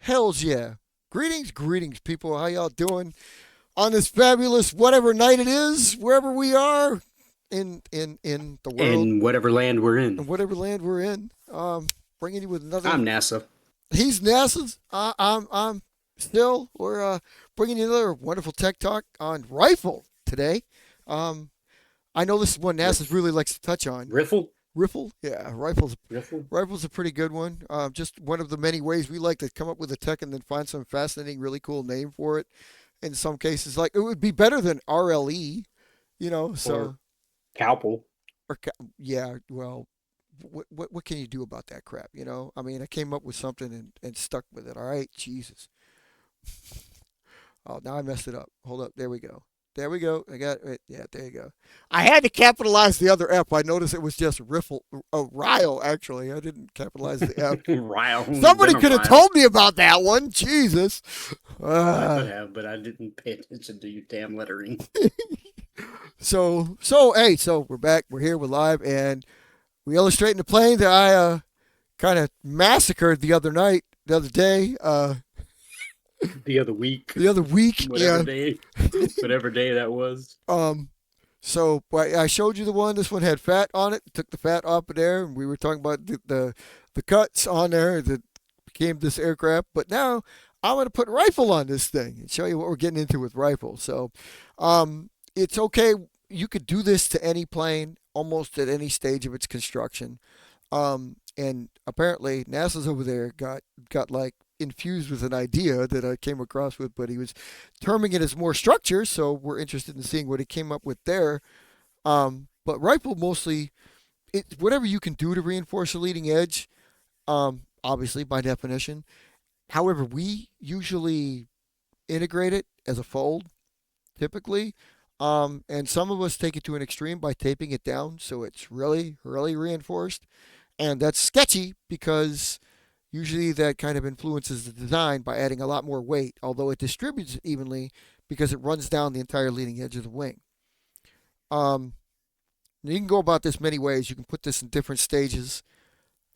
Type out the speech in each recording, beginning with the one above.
Hells yeah. Greetings, people. How y'all doing on this fabulous whatever night it is, wherever we are in the world, In whatever land we're and in. whatever land we're in. Bringing you with another. I'm NASA. He's NASA's. I'm still. We're bringing you another wonderful tech talk on rifle today. Um, I know this is one NASA Riff, really likes to touch on. riffle, Rifle, yeah, rifles. riffle. Rifle's a pretty good one. Just one of the many ways we like to come up with a tech and then find some fascinating, really cool name for it. In some cases, like it would be better than RLE, you know. Or So, cowpel. or yeah, well, what can you do about that crap? You know, I mean, I came up with something and stuck with it. All right, Jesus. Oh, now I messed it up. Hold up. There we go. There we go. I got it. Yeah, there you go. I had to capitalize the other F. I noticed it was just riffle, Ryle, actually. I didn't capitalize the F. Ryle. Somebody Been a could have Ryle. told me about that one. Jesus. I could Uh, have, but I didn't pay attention to your damn lettering. so we're back. We're here. We're live, and we illustrating the plane that I kind of massacred the other day, The other week, the other week. whatever Yeah. day, whatever day that was. Um. So I showed you the one. This one had fat on it. Took the fat off of there, and we were talking about the cuts on there that became this aircraft. But now I'm going to put rifle on this thing and show you what we're getting into with rifle. So, it's okay. You could do this to any plane almost at any stage of its construction. And apparently NASA's over there got like infused with an idea that I came across with, but he was terming it as more structure. So we're interested in seeing what he came up with there. But rifle mostly, it's whatever you can do to reinforce the leading edge. Obviously by definition. However, we usually integrate it as a fold, typically. And some of us take it to an extreme by taping it down so it's really, really reinforced. And that's sketchy because usually that kind of influences the design by adding a lot more weight, although it distributes it evenly because it runs down the entire leading edge of the wing. Um, you can go about this many ways. You can put this in different stages.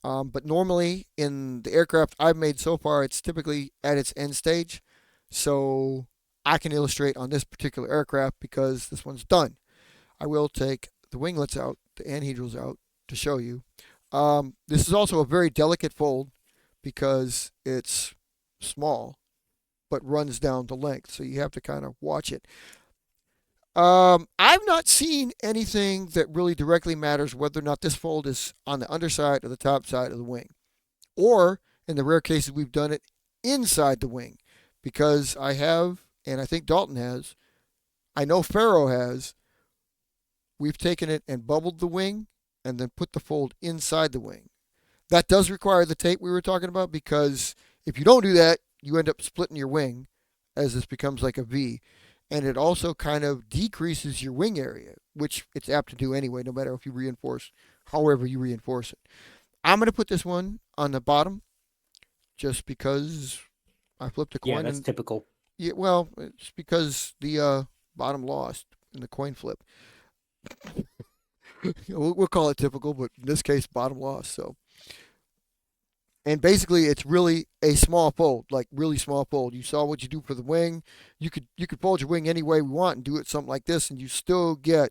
But normally in the aircraft I've made so far, it's typically at its end stage. So I can illustrate on this particular aircraft because this one's done. I will take the winglets out, the anhedrals out to show you. This is also a very delicate fold because it's small but runs down the length. So you have to kind of watch it. I've not seen anything that really directly matters whether or not this fold is on the underside or the top side of the wing. Or, in the rare cases, we've done it inside the wing. Because I have, and I think Dalton has, I know Faro has, we've taken it and bubbled the wing and then put the fold inside the wing. That does require the tape we were talking about because if you don't do that, you end up splitting your wing as this becomes like a V. And it also kind of decreases your wing area, which it's apt to do anyway, no matter if you reinforce, however you reinforce it. I'm going to put this one on the bottom just because I flipped a Yeah, coin. that's And typical. yeah, well, it's because the bottom lost in the coin flip. We'll call it typical, but in this case, bottom lost. So, and basically, it's really a small fold, like really small fold. You saw what you do for the wing. You could fold your wing any way we want and do it something like this, and you still get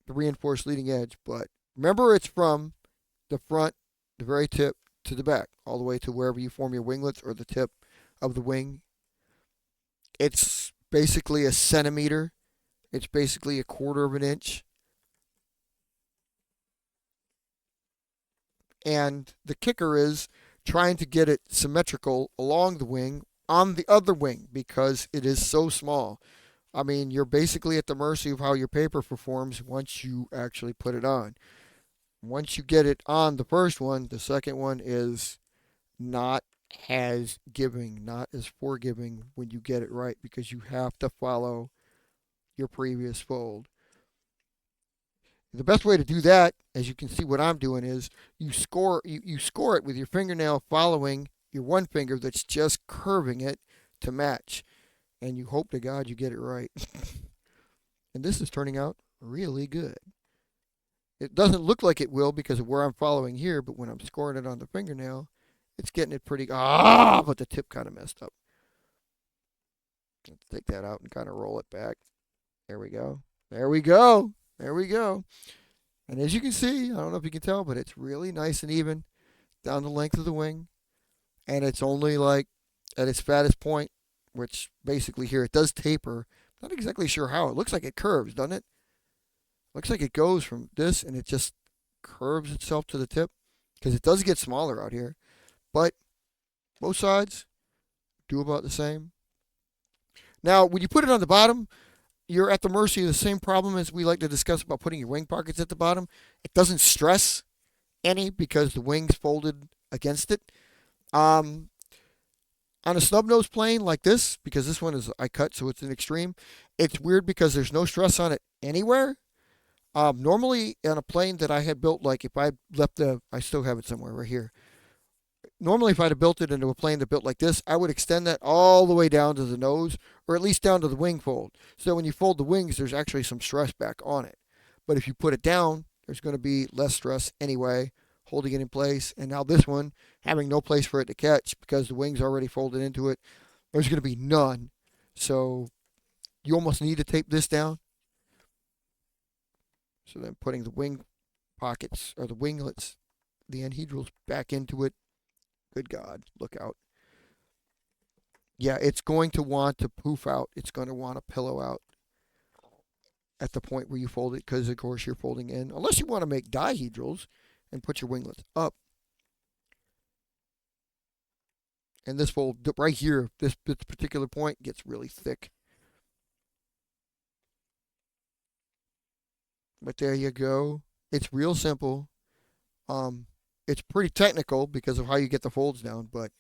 the reinforced leading edge. But remember, it's from the front, the very tip, to the back, all the way to wherever you form your winglets or the tip of the wing. It's basically a centimeter. It's basically a quarter of an inch. And the kicker is trying to get it symmetrical along the wing on the other wing because it is so small. I mean, you're basically at the mercy of how your paper performs once you actually put it on. Once you get it on the first one, the second one is not as giving, not as forgiving when you get it right because you have to follow your previous fold. The best way to do that, as you can see what I'm doing, is you score it with your fingernail following your one finger that's just curving it to match. And you hope to God you get it right. And this is turning out really good. It doesn't look like it will because of where I'm following here, but when I'm scoring it on the fingernail, It's getting it pretty. But the tip kind of messed up. Let's take that out and kind of roll it back. There we go. There we go. There we go. And as you can see, I don't know if you can tell, but it's really nice and even down the length of the wing. And it's only like at its fattest point, which basically here it does taper. Not exactly sure how. It looks like it curves, doesn't it? Looks like it goes from this and it just curves itself to the tip because it does get smaller out here. But both sides do about the same. Now, when you put it on the bottom, you're at the mercy of the same problem as we like to discuss about putting your wing pockets at the bottom. It doesn't stress any because the wing's folded against it. On a snub nose plane like this, because this one is I cut, so it's an extreme. It's weird because there's no stress on it anywhere. Normally, on a plane that I had built, like if I left I still have it somewhere right here. Normally, if I'd have built it into a plane that built like this, I would extend that all the way down to the nose, or at least down to the wing fold. So when you fold the wings, there's actually some stress back on it. But if you put it down, there's going to be less stress anyway, holding it in place. And now this one, having no place for it to catch because the wing's already folded into it, there's going to be none. So you almost need to tape this down. So then putting the wing pockets or the winglets, the anhedrals back into it. Good God, look out. Yeah, it's going to want to poof out. It's going to want to pillow out at the point where you fold it because, of course, you're folding in. Unless you want to make dihedrals and put your winglets up. And this fold right here, this particular point gets really thick. But there you go. It's real simple. It's pretty technical because of how you get the folds down, but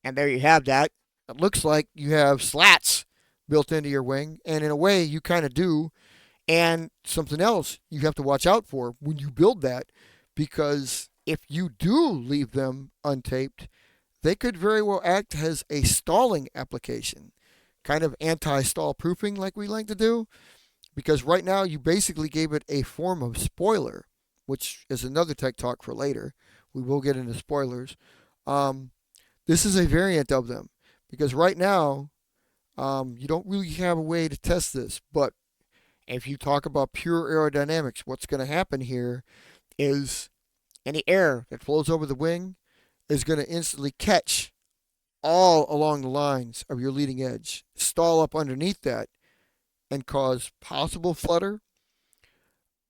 and there you have that. It looks like you have slats built into your wing, and in a way you kind of do. And something else you have to watch out for when you build that, because if you do leave them untaped, they could very well act as a stalling application, kind of anti-stall proofing like we like to do. Because right now you basically gave it a form of spoiler, which is another tech talk for later. We will get into spoilers. This is a variant of them because right now you don't really have a way to test this. But if you talk about pure aerodynamics, what's going to happen here is any air that flows over the wing is going to instantly catch all along the lines of your leading edge, stall up underneath that, and cause possible flutter.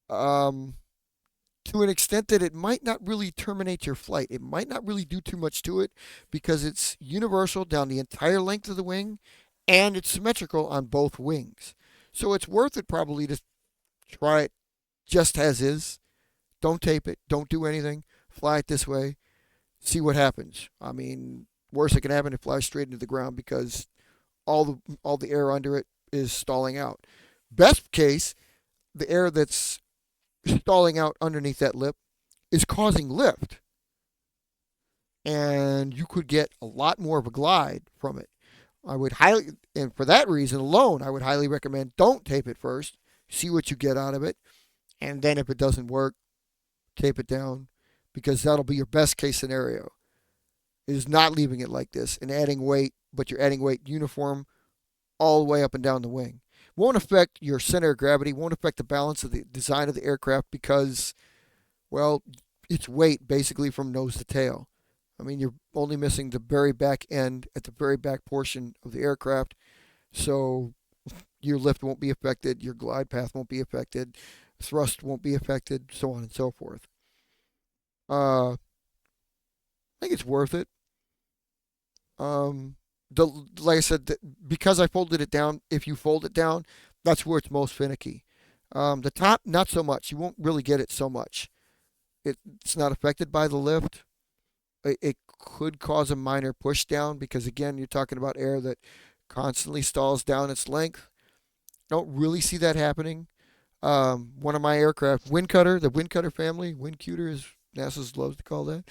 To an extent that it might not really terminate your flight. It might not really do too much to it because it's universal down the entire length of the wing and it's symmetrical on both wings. So it's worth it probably to try it just as is. Don't tape it. Don't do anything. Fly it this way. See what happens. I mean, worst that can happen, it flies straight into the ground because all the air under it is stalling out. Best case, the air that's stalling out underneath that lip is causing lift. And you could get a lot more of a glide from it. And for that reason alone, I would highly recommend don't tape it first. See what you get out of it. And then if it doesn't work, tape it down because that'll be your best case scenario. Is not leaving it like this and adding weight, but you're adding weight uniform all the way up and down the wing. Won't affect your center of gravity, won't affect the balance of the design of the aircraft because, well, it's weight basically from nose to tail. I mean, you're only missing the very back end at the very back portion of the aircraft. So your lift won't be affected, your glide path won't be affected, thrust won't be affected, so on and so forth. I think it's worth it. Like I said, because I folded it down, if you fold it down, that's where it's most finicky. The top, not so much. You won't really get it so much. It's not affected by the lift. It could cause a minor push down because, again, you're talking about air that constantly stalls down its length. Don't really see that happening. One of my aircraft, Wind Cutter, the Wind Cutter family, Wind Cutter is NASA's loves to call that.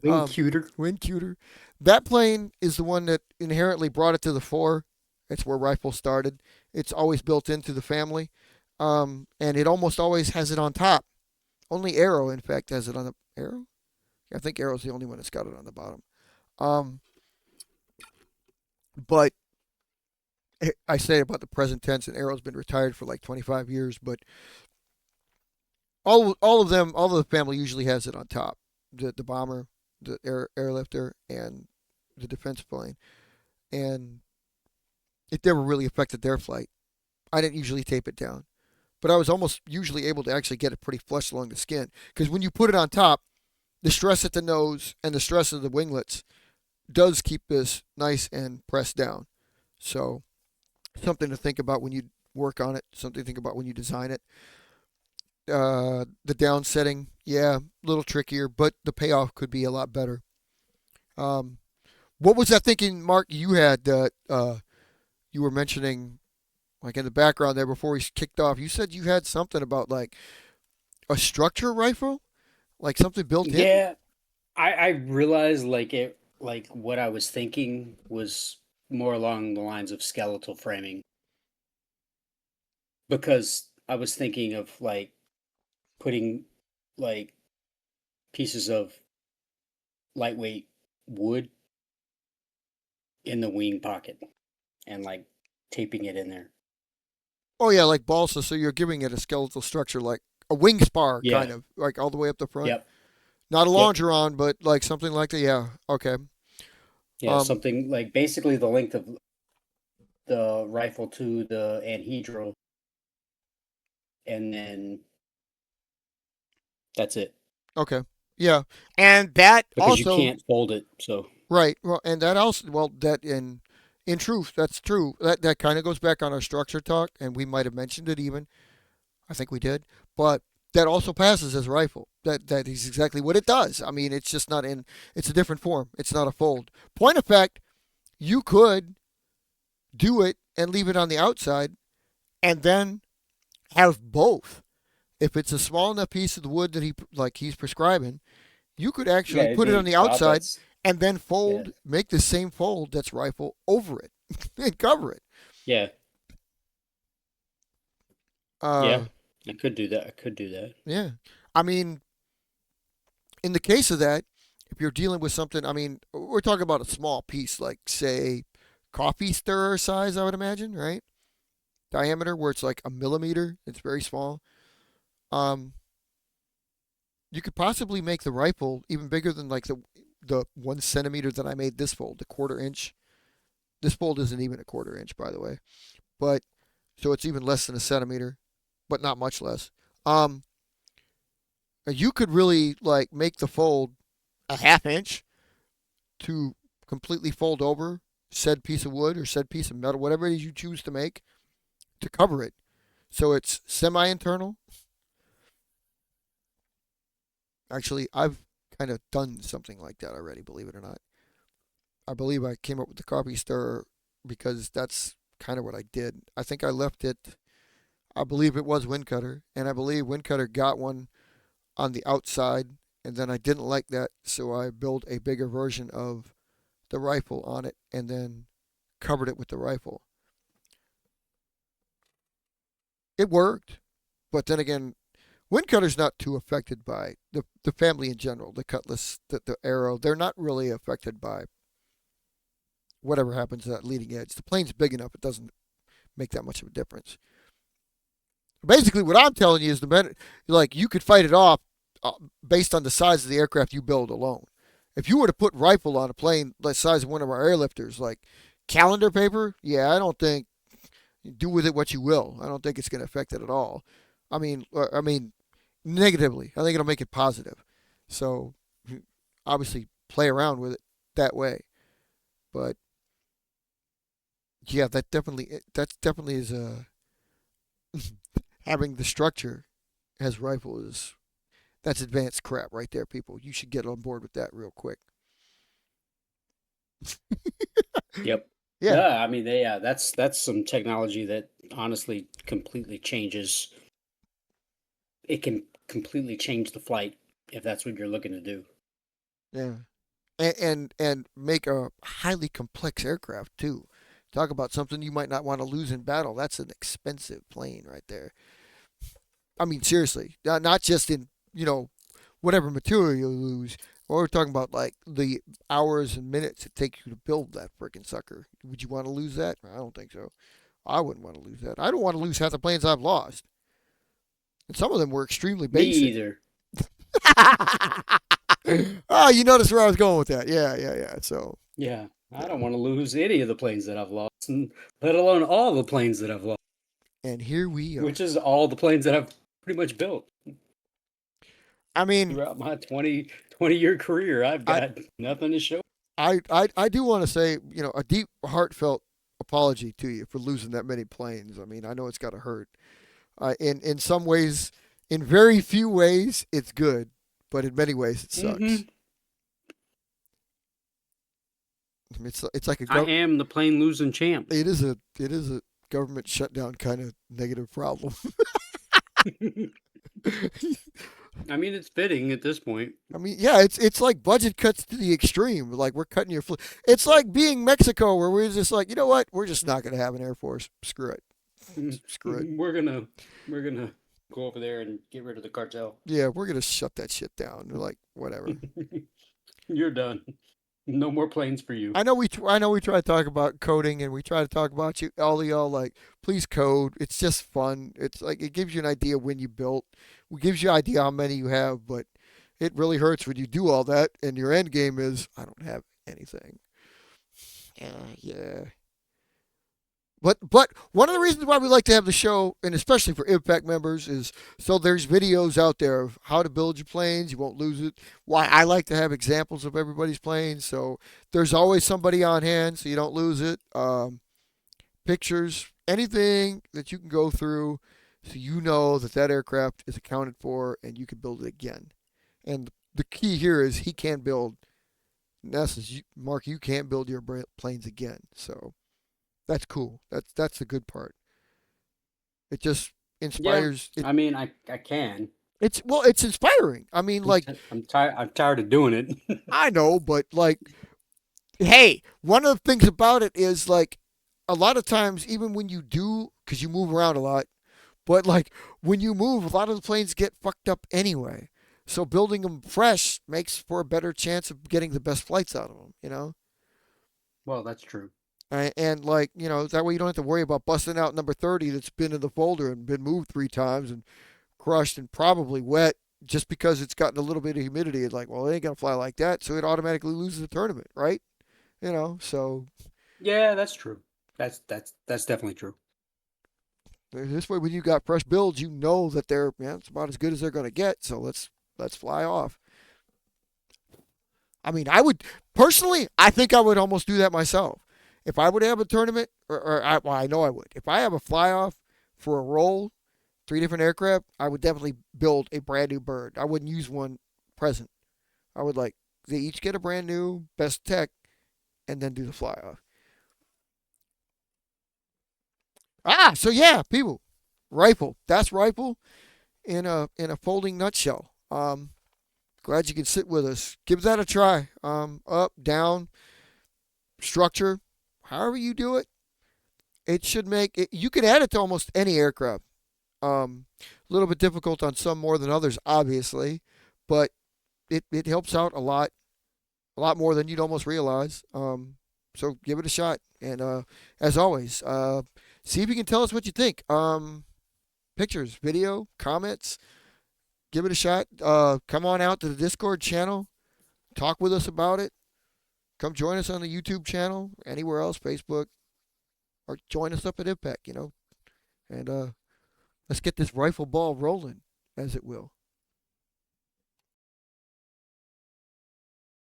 Wing cuter. Wind Cutter. That plane is the one that inherently brought it to the fore. It's where rifle started. It's always built into the family. And it almost always has it on top. Only Arrow, in fact, has it on the Arrow? I think Arrow's the only one that's got it on the bottom. Um, but I say about the present tense, and Arrow's been retired for like 25 years, but all of them, all of the family usually has it on top. The bomber, the airlifter, and the defense plane, and it never really affected their flight. I didn't usually tape it down, but I was almost usually able to actually get it pretty flush along the skin because when you put it on top, the stress at the nose and the stress of the winglets does keep this nice and pressed down. So something to think about when you work on it. Something to think about when you design it. The down setting, yeah, a little trickier, but the payoff could be a lot better. Um, what was that thinking, Mark? You had that you were mentioning like in the background there before we kicked off. You said you had something about like a structure rifle, like something built in. Yeah, I realized like what I was thinking was more along the lines of skeletal framing because I was thinking of like putting like pieces of lightweight wood in the wing pocket and like taping it in there. Oh yeah, like balsa. So you're giving it a skeletal structure, like a wing spar, kind Yeah. of, like all the way up the front. Yep. Not a Yep. longeron, but like something like that. Yeah. Okay. Yeah, Um. something like basically the length of the rifle to the anhedral, and then that's it Okay. Yeah. And that because you also can't fold it. So right. Well, and that also well that in truth that's true. That kind of goes back on our structure talk, and we might have mentioned it even. I think we did, but that also passes as rifle. That is exactly what it does. I mean, it's just not in. It's a different form. It's not a fold. Point of fact, you could do it and leave it on the outside, and then have both. If it's a small enough piece of the wood that he's prescribing, you could yeah, actually it'd put it on be the about outside that's and then yeah, make the same fold that's rifle over it and cover it. yeah, Uh, yeah. I could do that. I could do that. yeah. I mean, in the case of that, if you're dealing with something, I mean, we're talking about a small piece, like say coffee stirrer size, I would imagine, right? Diameter, where it's like a millimeter. It's very small. Um, you could possibly make the rifle even bigger than like the 1 centimeter that I made this fold, the quarter inch. This fold isn't even a quarter inch, by the way, but so it's even less than a centimeter, but not much less. Um, you could really like make the fold a half inch to completely fold over said piece of wood or said piece of metal, whatever it is you choose to make, to cover it. So it's semi-internal. Actually, I've kind of done something like that already, believe it or not. I believe I came up with the coffee stirrer because that's kind of what I did. I think I left it. I believe it was Windcutter, and I believe Windcutter got one on the outside, and then I didn't like that, so I built a bigger version of the rifle on it, and then covered it with the rifle. It worked, but then again, Windcutter's not too affected by the family in general. The cutlass, the arrow, they're not really affected by whatever happens to that leading edge. The plane's big enough; it doesn't make that much of a difference. Basically, what I'm telling you is the better, like you could fight it off based on the size of the aircraft you build alone. If you were to put rifle on a plane the size of one of our airlifters, like calendar paper, yeah, I don't think do with it what you will. I don't think it's going to affect it at all. I mean, negatively. I think it'll make it positive. So, obviously, play around with it that way. But yeah, that definitely is a having the structure as rifle is that's advanced crap right there, people. You should get on board with that real quick. Yep. Yeah, Yeah, I mean, yeah, that's some technology that honestly completely changes. It can completely change the flight if that's what you're looking to do. yeah, and make a highly complex aircraft too. Talk about something you might not want to lose in battle. That's an expensive plane right there. I mean, seriously, not just in whatever material you lose. Or we're talking about like the hours and minutes it takes you to build that freaking sucker. Would you want to lose that? I don't think so. I wouldn't want to lose that. I don't want to lose half the planes I've lost. And some of them were extremely Me basic. either. Oh, you noticed where I was going with that. Yeah, yeah, yeah. So, Yeah, I yeah. don't want to lose any of the planes that I've lost, and let alone all the planes that I've lost, And here we which are. is all the planes that I've pretty much built I mean, throughout my 20-year career. I've I, got nothing to show. I do want to say, a deep, heartfelt apology to you for losing that many planes. I mean, I know it's got to hurt. In some ways, in very few ways, it's good, but in many ways, it sucks. Hmm. I mean, it's like a I am the plane losing champ. it is a government shutdown kind of negative problem. I mean, it's fitting at this point. I mean, yeah, it's like budget cuts to the extreme. Like we're cutting your. It's like being Mexico, where we're just like, you know what? We're just not going to have an air force. Screw it. Screw it. We're gonna go over there and get rid of the cartel. Yeah, we're going to shut that shit down. They're like, whatever. You're done. No more planes for you. I know we try to talk about coding and we try to talk about you all y'all like please code. It's just fun. It's like it gives you an idea when you built. It gives you an idea how many you have, but it really hurts when you do all that and your end game is I don't have anything. Yeah. But one of the reasons why we like to have the show, and especially for IVPAC members, is so there's videos out there of how to build your planes. You won't lose it. Why I like to have examples of everybody's planes, so there's always somebody on hand, so you don't lose it. Pictures, anything that you can go through, so you know that that aircraft is accounted for, and you can build it again. And the key here is he can build. In essence, Mark, you can't build your planes again. So that's cool. That's the good part. It just Yeah, inspires. I mean, I can. It's inspiring. I mean, like I'm tired. I'm tired of doing it. I know, but like, hey, one of the things about it is like, a lot of times, even when you do, because you move around a lot, but like when you move, a lot of the planes get fucked up anyway. So building them fresh makes for a better chance of getting the best flights out of them. Well, that's true. And like that way you don't have to worry about busting out number 30 that's been in the folder and been moved 3 times and crushed and probably wet just because it's gotten a little bit of humidity. It's like, well, it ain't gonna fly like that, so it automatically loses the tournament, right? So Yeah, that's true. That's definitely true. this way, when you got fresh builds, you know that they're it's about as good as they're gonna get. So let's fly off. I mean, I would personally, I think I would almost do that myself. If I would have a tournament, well, I know I would. If I have a fly off for a roll, 3 different aircraft, I would definitely build a brand new bird. I wouldn't use one present. I would like they each get a brand new best tech, and then do the fly off. So yeah, people, rifle. That's rifle in a folding nutshell. Glad you can sit with us. Give that a try. Up, down, structure, however you do it, it should make it. You can add it to almost any aircraft. A little bit difficult on some more than others, obviously, but it helps out a lot more than you'd almost realize. So give it a shot, and as always, see if you can tell us what you think. Pictures, video, comments. Give it a shot. Come on out to the Discord channel. Talk with us about it. Come join us on the YouTube channel, anywhere else, Facebook, or join us up at IVPAC, and let's get this rifle ball rolling, as it will.